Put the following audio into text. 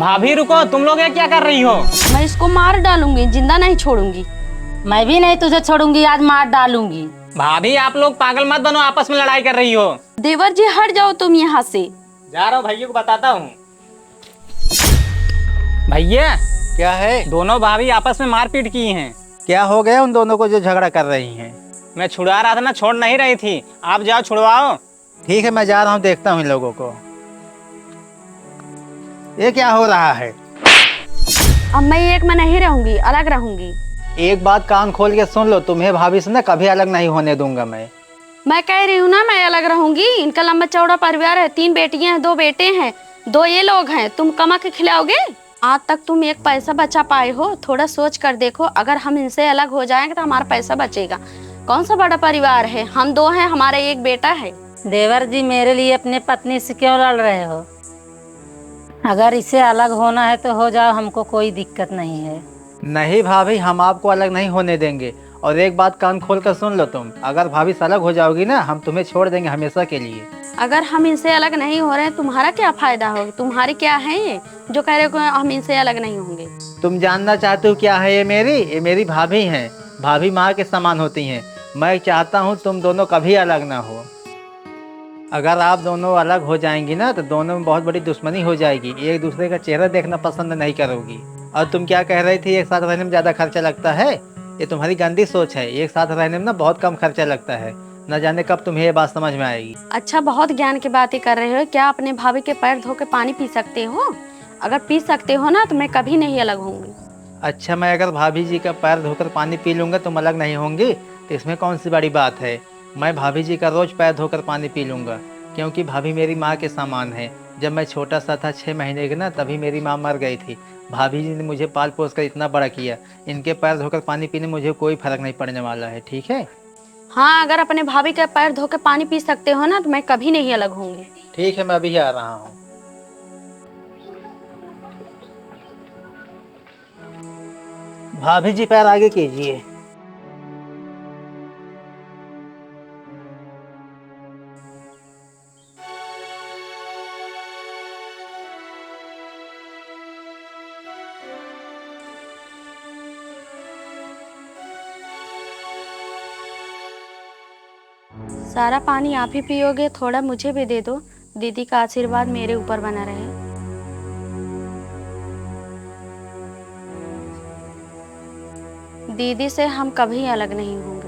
भाभी रुको, तुम लोग ये क्या कर रही हो? मैं इसको मार डालूंगी, जिंदा नहीं छोड़ूंगी। मैं भी नहीं तुझे छोड़ूंगी, आज मार डालूंगी। भाभी आप लोग पागल मत बनो, आपस में लड़ाई कर रही हो। देवर जी हट जाओ तुम यहाँ से। जा रहा हूँ, भैया को बताता हूँ। भैया क्या है? दोनों भाभी आपस में मारपीट की हैं। क्या हो गया उन दोनों को जो झगड़ा कर रही हैं? मैं छुड़वा रहा था ना, छोड़ नहीं रही थी। आप जाओ छुड़वाओ। ठीक है, मैं जा रहा हूँ, देखता हूँ इन लोगों को। ये क्या हो रहा है? अब मैं एक में नहीं रहूंगी, अलग रहूंगी। एक बात कान खोल के सुन लो, तुम्हें भाभी से ना कभी अलग नहीं होने दूंगा मैं। मैं कह रही हूँ ना, मैं अलग रहूंगी। इनका लंबा चौड़ा परिवार है, 3 बेटियां हैं, 2 बेटे हैं, 2 ये लोग हैं। तुम कमा के खिलाओगे? आज तक तुम एक पैसा बचा पाए हो? थोड़ा सोच कर देखो, अगर हम इनसे अलग हो जाएंगे तो हमारा पैसा बचेगा। कौन सा बड़ा परिवार है? हम 2 हैं, हमारा एक बेटा है। देवर जी मेरे लिए अपने पत्नी से क्यों लड़ रहे हो? अगर इसे अलग होना है तो हो जाओ, हमको कोई दिक्कत नहीं है। नहीं भाभी, हम आपको अलग नहीं होने देंगे। और एक बात कान खोल कर सुन लो, तुम अगर भाभी से अलग हो जाओगी ना, हम तुम्हें छोड़ देंगे हमेशा के लिए। अगर हम इनसे अलग नहीं हो रहे हैं, तुम्हारा क्या फायदा होगा? तुम्हारी क्या है ये जो कह रहे हो हम इनसे अलग नहीं होंगे? तुम जानना चाहते हो क्या है? ये मेरी भाभी हैं। भाभी माँ के समान होती हैं। मैं चाहता हूँ तुम दोनों कभी अलग ना हो। अगर आप दोनों अलग हो जाएंगी ना तो दोनों में बहुत बड़ी दुश्मनी हो जाएगी। एक दूसरे का चेहरा देखना पसंद नहीं करोगी। और तुम क्या कह रही थी, एक साथ रहने में ज़्यादा खर्चा लगता है? ये तुम्हारी गंदी सोच है। एक साथ रहने में ना बहुत कम खर्चा लगता है। न जाने कब तुम्हें ये बात समझ में आएगी। अच्छा, बहुत ज्ञान की बातें कर रहे हो। क्या अपने भाभी के पैर धो के पानी पी सकते हो? अगर पी सकते हो ना तो मैं कभी नहीं अलग होंगी। अच्छा, मैं अगर भाभी जी का पैर धोकर पानी पी लूँगा तुम अलग नहीं होंगी, तो इसमें कौन सी बड़ी बात है? मैं भाभी जी का रोज़ पैर धोकर पानी पी लूँगा, क्योंकि भाभी मेरी माँ के समान है। जब मैं छोटा सा था 6 महीने का ना, तभी मेरी माँ मर गई थी। भाभी जी ने मुझे पाल पोस कर इतना बड़ा किया। इनके पैर धोकर पानी पीने मुझे कोई फ़र्क नहीं पड़ने वाला है, ठीक है? हाँ, अगर अपने भाभी के पैर धो के पानी पी सकते हो ना तो मैं कभी नहीं अलग होंगी। ठीक है, मैं अभी आ रहा हूँ। भाभी जी पैर आगे कीजिए। सारा पानी आप ही पियोगे? थोड़ा मुझे भी दे दो। दीदी का आशीर्वाद मेरे ऊपर बना रहे। दीदी से हम कभी अलग नहीं होंगे।